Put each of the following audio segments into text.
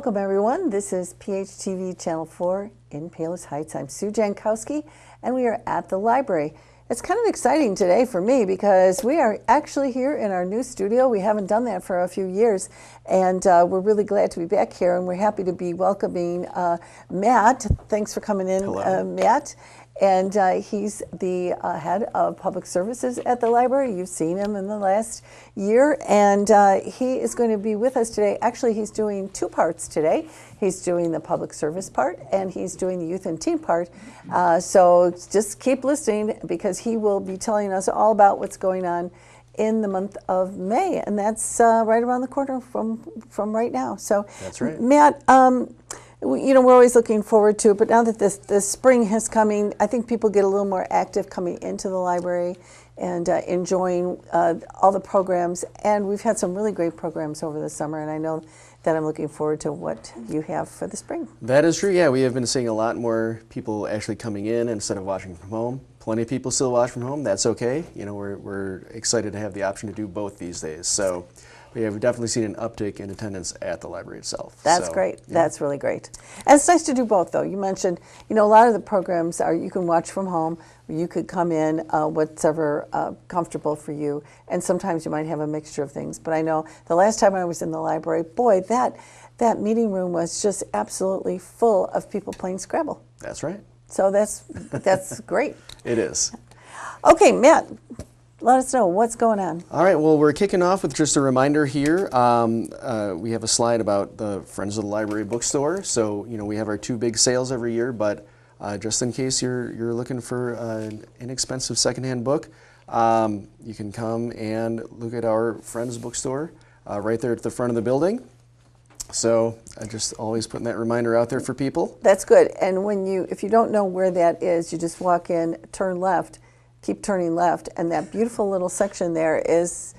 Welcome, everyone. This is PHTV Channel 4 in Palos Heights. I'm Sue Jankowski, and we are at the library. It's kind of exciting today for me because we are actually here in our new studio. We haven't done that for a few years, and we're really glad to be back here, and we're happy to be welcoming Matt. Thanks for coming in, Matt. And he's the head of public services at the library. You've seen him in the last year, and he is going to be with us today. Actually, he's doing two parts today. He's doing the public service part, and he's doing the youth and teen part. So just keep listening because he will be telling us all about what's going on in the month of May, and that's right around the corner from right now. So that's right, Matt. You know, we're always looking forward to it, but now that this spring has coming, I think people get a little more active coming into the library and enjoying all the programs. And we've had some really great programs over the summer, and I know that I'm looking forward to what you have for the spring. That is true, yeah. We have been seeing a lot more people actually coming in instead of watching from home. Plenty of people still watch from home. That's okay. You know, we're excited to have the option to do both these days. So we've definitely seen an uptick in attendance at the library itself. That's great. Yeah. That's really great. And it's nice to do both, though. You mentioned, you know, a lot of the programs are you can watch from home, or you could come in, whatever comfortable for you. And sometimes you might have a mixture of things. But I know the last time I was in the library, boy, that meeting room was just absolutely full of people playing Scrabble. That's right. So that's great. It is. Okay, Matt. Let us know what's going on. All right, well, we're kicking off with just a reminder here. We have a slide about the Friends of the Library bookstore. So, you know, we have our two big sales every year, but just in case you're looking for an inexpensive secondhand book, you can come and look at our Friends bookstore right there at the front of the building. So I just always putting that reminder out there for people. That's good. And if you don't know where that is, you just walk in, turn left, keep turning left, and that beautiful little section there is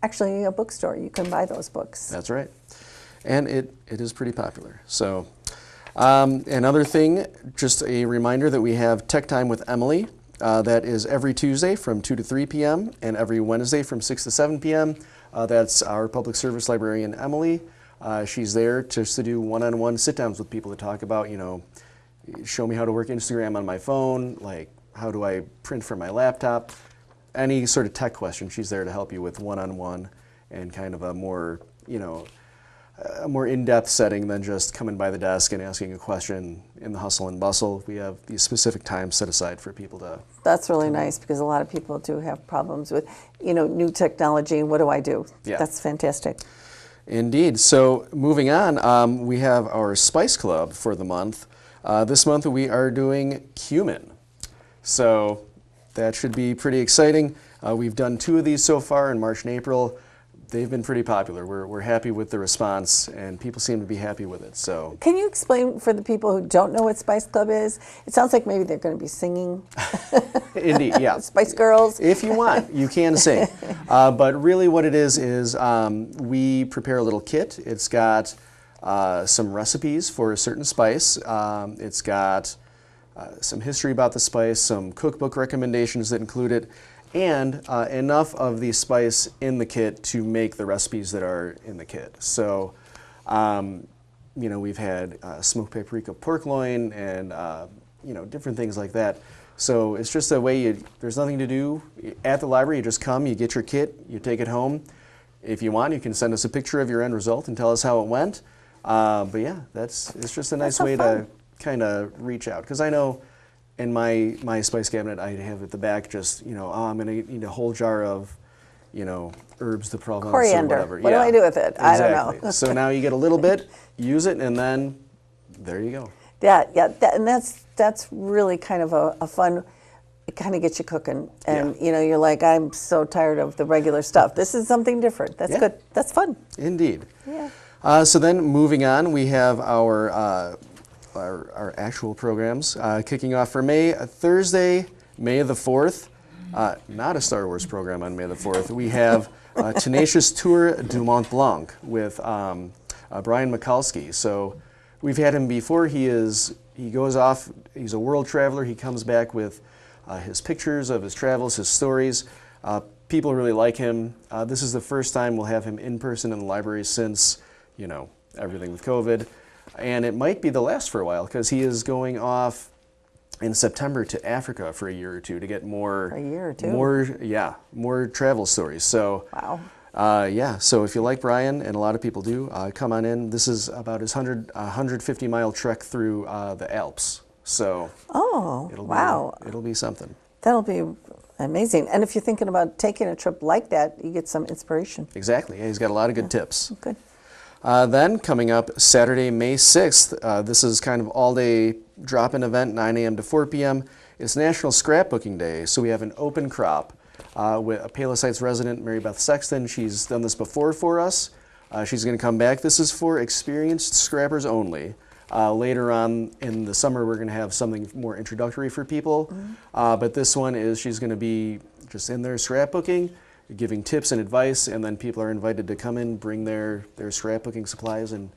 actually a bookstore. You can buy those books. That's right. And it is pretty popular. So another thing, just a reminder that we have Tech Time with Emily. That is every Tuesday from 2 to 3 p.m. and every Wednesday from 6 to 7 p.m. That's our public service librarian, Emily. She's there just to do one-on-one sit-downs with people to talk about, you know, show me how to work Instagram on my phone, like how do I print from my laptop, any sort of tech question. She's there to help you with one-on-one and kind of a more, you know, a more in-depth setting than just coming by the desk and asking a question in the hustle and bustle. We have these specific times set aside for people to. That's really nice because a lot of people do have problems with, you know, new technology and what do I do? Yeah. That's fantastic. Indeed. So moving on, we have our Spice Club for the month. This month we are doing cumin. So that should be pretty exciting. We've done 2 of these so far in March and April. They've been pretty popular. We're happy with the response, and people seem to be happy with it. So, can you explain for the people who don't know what Spice Club is? It sounds like maybe they're going to be singing. Indeed, yeah. Spice Girls. If you want, you can sing. But really what it is we prepare a little kit. It's got some recipes for a certain spice. It's got some history about the spice, some cookbook recommendations that include it, and enough of the spice in the kit to make the recipes that are in the kit. So, you know, we've had smoked paprika pork loin and, you know, different things like that. So it's just a way there's nothing to do at the library. You just come, you get your kit, you take it home. If you want, you can send us a picture of your end result and tell us how it went. But yeah, it's just a nice way to kind of reach out. Because I know in my spice cabinet, I have at the back just, you know, I'm going to need a whole jar of, you know, herbs de Provence coriander. Or whatever. What do I do with it? Exactly. I don't know. So now you get a little bit, use it, and then there you go. And that's really kind of a fun. It kind of gets you cooking, and you know, you're like, I'm so tired of the regular stuff. This is something different. That's good. That's fun. Indeed. Yeah. So then moving on, we have our actual programs kicking off for May. Thursday, May the 4th, not a Star Wars program on May the 4th. We have Tenacious Tour du Mont Blanc with Brian Mikulski. So we've had him before. He goes off, he's a world traveler. He comes back with his pictures of his travels, his stories. People really like him. This is the first time we'll have him in person in the library since, you know, everything with COVID. and it might be the last for a while because he is going off in September to Africa for a year or two to get more. A year or two? More travel stories. So. Wow. So if you like Brian, and a lot of people do, come on in. This is about his 150-mile trek through the Alps. So wow. It'll be something. That'll be amazing. And if you're thinking about taking a trip like that, you get some inspiration. Exactly. Yeah, he's got a lot of good tips. Good. Then coming up Saturday, May 6th, this is kind of all-day drop-in event, 9 a.m. to 4 p.m. It's National Scrapbooking Day, so we have an open crop. With a Palos Heights resident, Mary Beth Sexton. She's done this before for us. She's going to come back. This is for experienced scrappers only. Later on in the summer, we're going to have something more introductory for people. But this one is she's going to be just in there scrapbooking, giving tips and advice, and then people are invited to come in, bring their scrapbooking supplies, and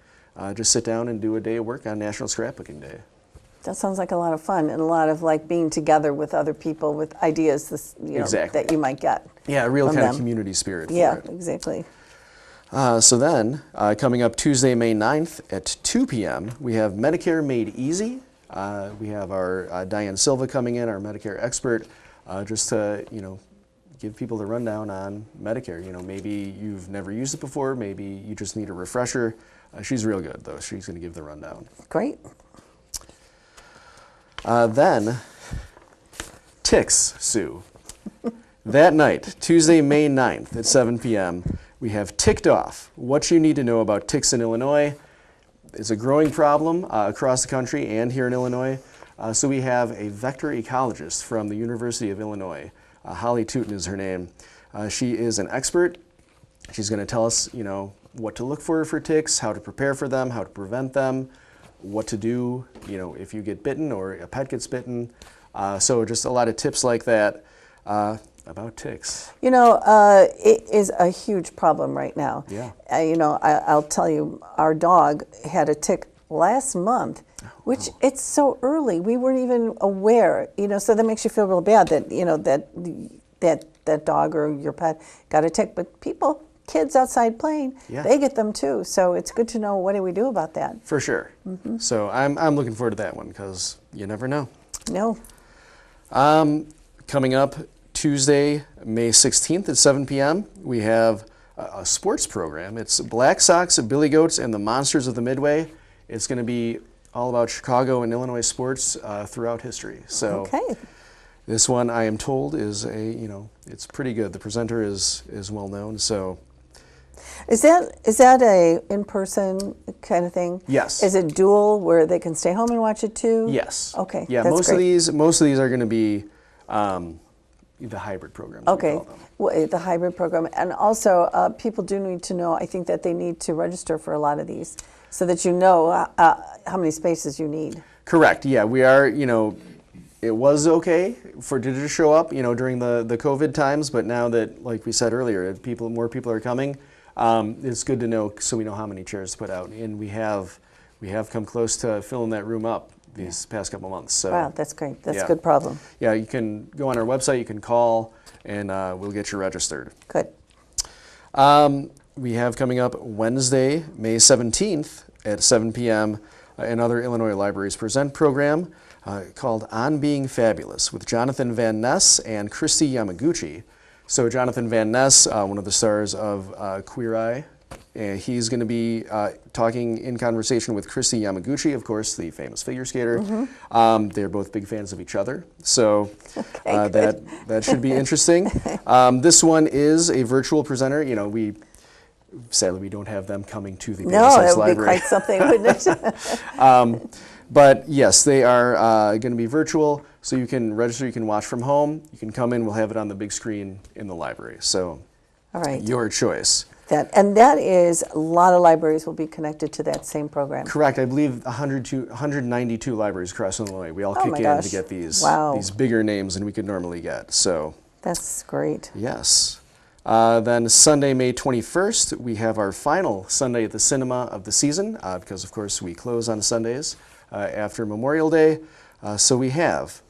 just sit down and do a day of work on National Scrapbooking Day. That sounds like a lot of fun and a lot of like being together with other people with ideas Exactly. that you might get. Yeah, a real from kind them. of community spirit for Yeah, it. exactly. So then, coming up Tuesday, May 9th at 2 p.m., we have Medicare Made Easy. We have our Diane Silva coming in, our Medicare expert, just to, give people the rundown on Medicare. Maybe you've never used it before, maybe you just need a refresher. She's real good, though. She's going to give the rundown. Great. Then, Ticks, Sue. That night, Tuesday, May 9th at 7 p.m., we have Ticked Off, what you need to know about ticks in Illinois. It's a growing problem across the country and here in Illinois. So we have a vector ecologist from the University of Illinois. Holly Tootin is her name. She is an expert. She's going to tell us, what to look for ticks, how to prepare for them, how to prevent them, what to do, if you get bitten or a pet gets bitten. So just a lot of tips like that about ticks. It is a huge problem right now. Yeah. I'll tell you, our dog had a tick last month, which it's so early. We weren't even aware, so that makes you feel real bad that, that dog or your pet got a tick. But kids outside playing, they get them too. So it's good to know what do we do about that. For sure. Mm-hmm. So I'm looking forward to that one because you never know. No. Coming up Tuesday, May 16th at 7 p.m., we have a sports program. It's Black Sox, Billy Goats, and the Monsters of the Midway. It's going to be all about Chicago and Illinois sports throughout history. So this one, I am told, is it's pretty good. The presenter is well known. So is that a in-person kind of thing? Yes. Is it dual where they can stay home and watch it too? Yes. Okay. Yeah, that's most great. of these are going to be the hybrid programs. Okay, we call them. well, the hybrid program. And also, people do need to know, I think that they need to register for a lot of these so that you know how many spaces you need. Correct, yeah, we are, it was okay to just show up, during the COVID times, but now that, like we said earlier, more people are coming, it's good to know so we know how many chairs to put out. And we have come close to filling that room up these past couple months. So wow, that's great. That's a good problem. Yeah, you can go on our website, you can call, and we'll get you registered. Good. We have coming up Wednesday, May 17th at 7 p.m., another Illinois Libraries Present program called On Being Fabulous with Jonathan Van Ness and Christy Yamaguchi. So Jonathan Van Ness, one of the stars of Queer Eye, and he's going to be talking in conversation with Christy Yamaguchi, of course, the famous figure skater. Mm-hmm. They're both big fans of each other, so that should be interesting. This one is a virtual presenter. Sadly, we don't have them coming to the No, that would Library. be quite something, wouldn't it? But yes, they are going to be virtual, so you can register, you can watch from home, you can come in, we'll have it on the big screen in the library. So all right. Your choice. That is, a lot of libraries will be connected to that same program. Correct. I believe 192 libraries across Illinois. We all kick in gosh. to get these bigger names than we could normally get. So that's great. yes. Then Sunday, May 21st, we have our final Sunday at the Cinema of the season because, of course, we close on Sundays after Memorial Day. So we have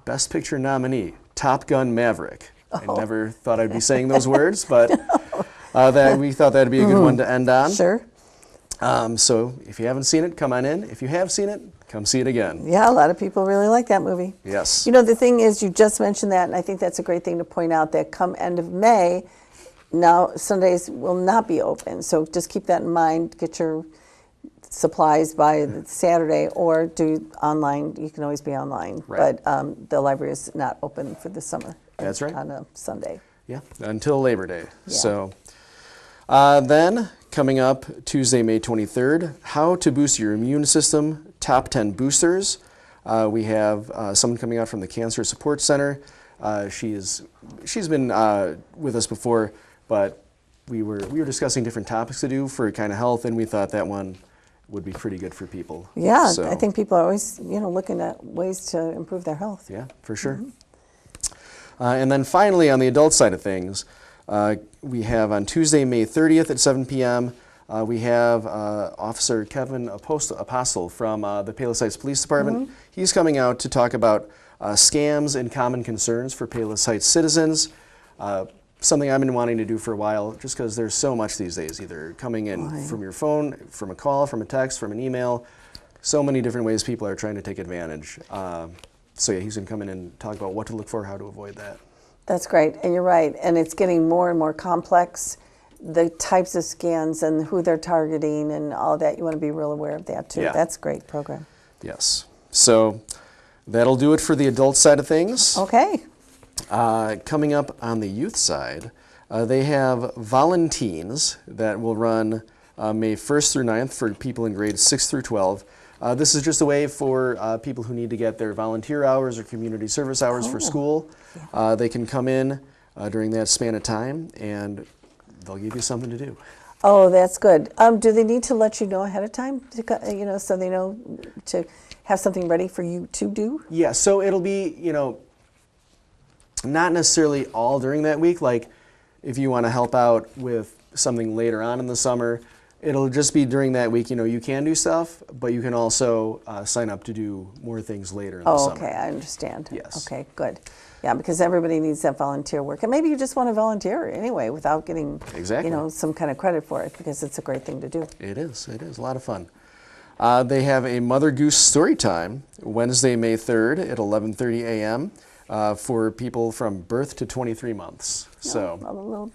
Best Picture nominee, Top Gun Maverick. I never thought I'd be saying those words, but we thought that'd be a good one to end on. Sure. So if you haven't seen it, come on in. If you have seen it, come see it again. Yeah, a lot of people really like that movie. Yes. You know, the thing is, you just mentioned that, and I think that's a great thing to point out, that come end of May, now Sundays will not be open. So just keep that in mind. Get your supplies by Saturday, or do online. You can always be online. Right. But the library is not open for the summer. That's right. On a Sunday. Yeah, until Labor Day. Yeah. So then coming up Tuesday, May 23rd, how to boost your immune system, top 10 boosters. We have someone coming out from the Cancer Support Center. She's been with us before, but we were discussing different topics to do for kind of health, and we thought that one would be pretty good for people. Yeah, So, I think people are always, looking at ways to improve their health. yeah, for sure. And then finally, on the adult side of things, we have on Tuesday, May 30th at 7 p.m., we have Officer Kevin Apostle from the Palos Heights Police Department. He's coming out to talk about scams and common concerns for Palos Heights citizens. Something I've been wanting to do for a while, just because there's so much these days, either coming in from your phone, from a call, from a text, from an email. So many different ways people are trying to take advantage. So yeah, he's going to come in and talk about what to look for, how to avoid that. That's great, and you're right. And it's getting more and more complex, the types of scans and who they're targeting and all that. You want to be real aware of that too. Yeah. That's a great program. Yes. So that'll do it for the adult side of things. Okay. Coming up on the youth side, they have Volunteens that will run May 1st through 9th for people in grades 6 through 12. This is just a way for people who need to get their volunteer hours or community service hours for school. They can come in during that span of time, and they'll give you something to do. Oh, that's good. Do they need to let you know ahead of time, so they know to have something ready for you to do? Yeah, so it'll be, not necessarily all during that week. Like if you want to help out with something later on in the summer, it'll just be during that week. You can do stuff, but you can also sign up to do more things later in the summer. Okay, I understand. Yes. Okay, good. Yeah, because everybody needs that volunteer work. And maybe you just want to volunteer anyway without getting Exactly. Some kind of credit for it, because it's a great thing to do. It is a lot of fun. They have a Mother Goose story time Wednesday, May 3rd at 11:30 a.m. For people from birth to 23 months. So All the little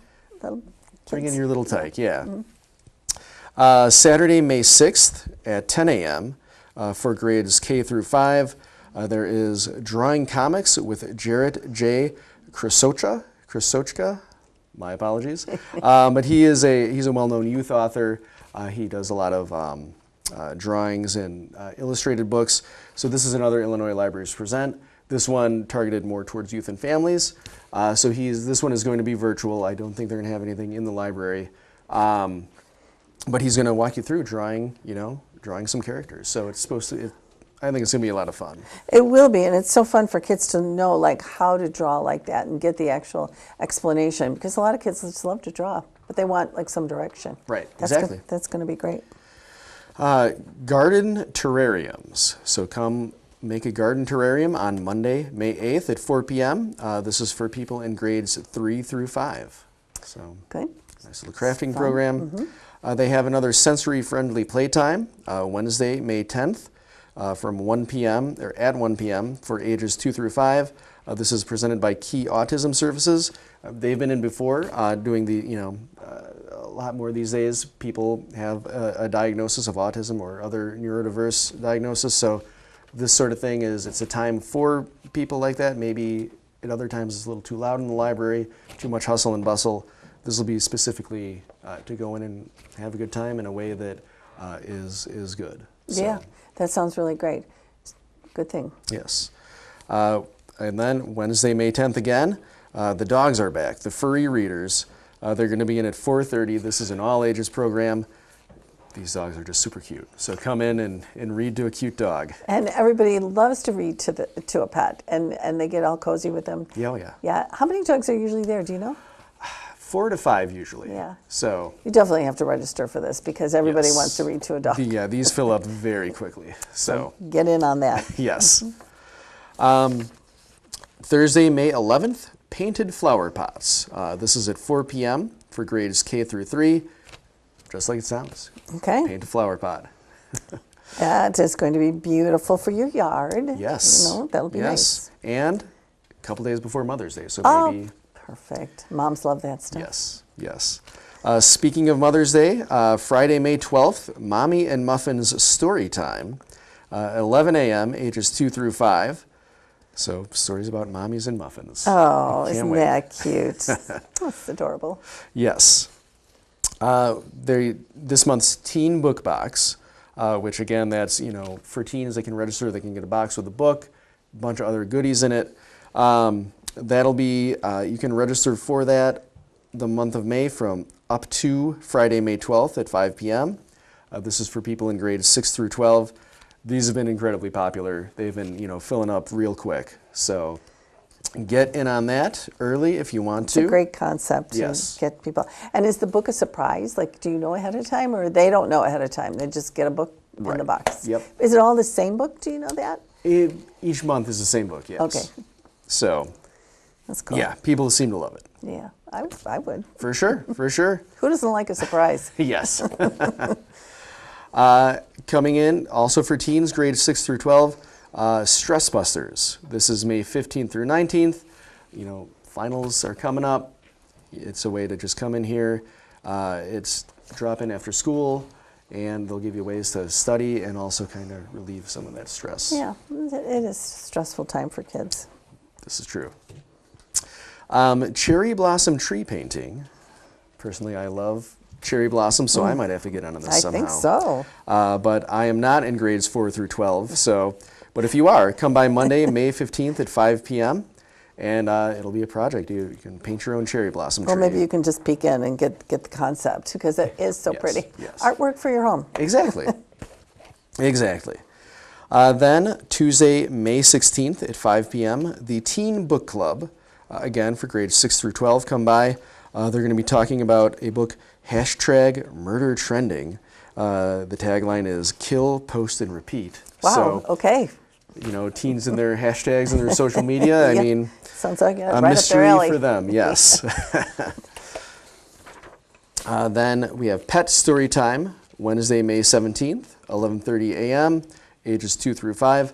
bring in kids. your little tyke, yeah. Saturday, May 6th at 10 a.m. For grades K through 5. There is Drawing Comics with Jarrett J. Krasochka. My apologies. But he's a well-known youth author. He does a lot of drawings and illustrated books. So this is another Illinois Libraries Present. This one targeted more towards youth and families. So this one is going to be virtual. I don't think they're going to have anything in the library. But he's going to walk you through drawing some characters. So it's I think it's going to be a lot of fun. It will be, and it's so fun for kids to know how to draw like that and get the actual explanation, because a lot of kids just love to draw, but they want some direction. Right, exactly. That's going to be great. Garden terrariums. So come make a garden terrarium on Monday, May 8th at 4 p.m. This is for people in grades 3 through 5. So Good. nice little crafting program. They have another sensory-friendly playtime Wednesday, May 10th from 1 p.m. or at 1 p.m. for ages 2 through 5. This is presented by Key Autism Services. They've been in before doing a lot more these days. People have a diagnosis of autism or other neurodiverse diagnosis. So this sort of thing it's a time for people like that. Maybe at other times it's a little too loud in the library, too much hustle and bustle. This will be specifically to go in and have a good time in a way that is good. So, Yeah, that sounds really great. Good thing. yes. And then Wednesday, May 10th again, the dogs are back, the furry readers. They're going to be in at 4:30. This is an all-ages program. These dogs are just super cute. So come in and read to a cute dog. And everybody loves to read to a pet, and they get all cozy with them. Yeah, oh yeah. Yeah. How many dogs are usually there? Do you know? 4 to 5 usually. Yeah. So You definitely have to register for this, because everybody Yes. wants to read to a dog. these fill up very quickly. So Get in on that. yes. Thursday, May 11th, painted flower pots. This is at 4 p.m. for grades K through 3. just like it sounds. Okay. Paint a flower pot. That is going to be beautiful for your yard. Yes. You know, that'll be nice. And a couple days before Mother's Day, so Oh, maybe. perfect. Moms love that stuff. Yes, yes. Speaking of Mother's Day, Friday, May 12th, Mommy and Muffins Story Time, 11 a.m., ages 2 through 5. So stories about mommies and muffins. Oh, Can't isn't wait. that cute? That's adorable. Yes. This month's Teen Book Box, which again, that's, for teens, they can register, they can get a box with a book, a bunch of other goodies in it. That'll be, you can register for that the month of May from up to Friday, May 12th at 5 p.m. This is for people in grades 6 through 12. These have been incredibly popular. They've been, filling up real quick. So get in on that early if you want to. It's a great concept to Yes. get people. And is the book a surprise? Like, do you know ahead of time, or they don't know ahead of time? They just get a book in the Right. box. Yep. Is it all the same book? Do you know that? Each month is the same book, yes. Okay. So, That's cool. yeah, people seem to love it. Yeah, I would. For sure, for sure. Who doesn't like a surprise? Yes. Coming in, also for teens, grades 6 through 12, Stress Busters. This is May 15th through 19th. Finals are coming up. It's a way to just come in here. It's drop in after school, and they'll give you ways to study and also kind of relieve some of that stress. Yeah, it is a stressful time for kids. This is true. Cherry blossom tree painting. Personally, I love cherry blossom, so I might have to get onto this I somehow. think so. But I am not in grades 4 through 12. But if you are, come by Monday, May 15th at 5 p.m. and it'll be a project. You can paint your own cherry blossom tree. Or maybe you can just peek in and get the concept, because it is so Yes, pretty. yes. Artwork for your home. Exactly. Exactly. Then Tuesday, May 16th at 5 p.m., the Teen Book Club, again for grades 6 through 12, come by. They're going to be talking about a book, #Murder Trending. The tagline is kill, post, and repeat. Wow, So, okay. teens and their hashtags and their social media, Yeah. I mean, Sounds like a right up their mystery alley. for them, yes. Then we have Pet Story Time, Wednesday, May 17th, 11:30 a.m., ages 2 through 5.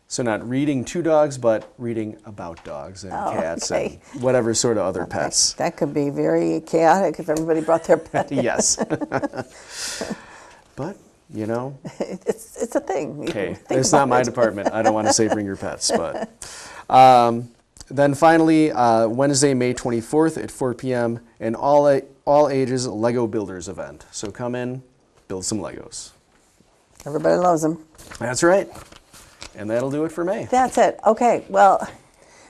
So not reading to dogs, but reading about dogs and cats okay. and whatever sort of other pets. That could be very chaotic if everybody brought their pet. Yes. But, It's a thing. You hey, can think it's not about my it. department. I don't want to say bring your pets, but. Then finally, Wednesday, May 24th at 4 p.m., an all ages Lego Builders event. So come in, build some Legos. Everybody loves them. That's right. And that'll do it for May. That's it. Okay, well,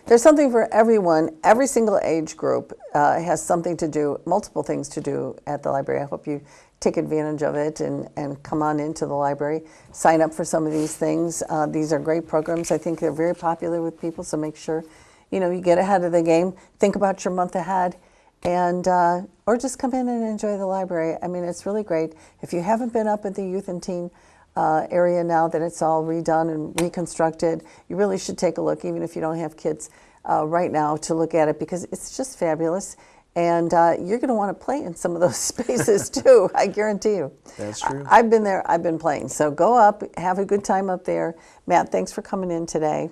there's something for everyone. Every single age group has something to do, multiple things to do at the library. I hope you take advantage of it and come on into the library. Sign up for some of these things. These are great programs. I think they're very popular with people, so make sure you get ahead of the game. Think about your month ahead, and or just come in and enjoy the library. I mean, it's really great. If you haven't been up at the youth and teen area now that it's all redone and reconstructed, you really should take a look, even if you don't have kids right now, to look at it, because it's just fabulous. And you're going to want to play in some of those spaces too, I guarantee you. That's true. I've been there, I've been playing. So go up, have a good time up there. Matt, thanks for coming in today.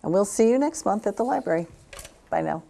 And we'll see you next month at the library. Bye now.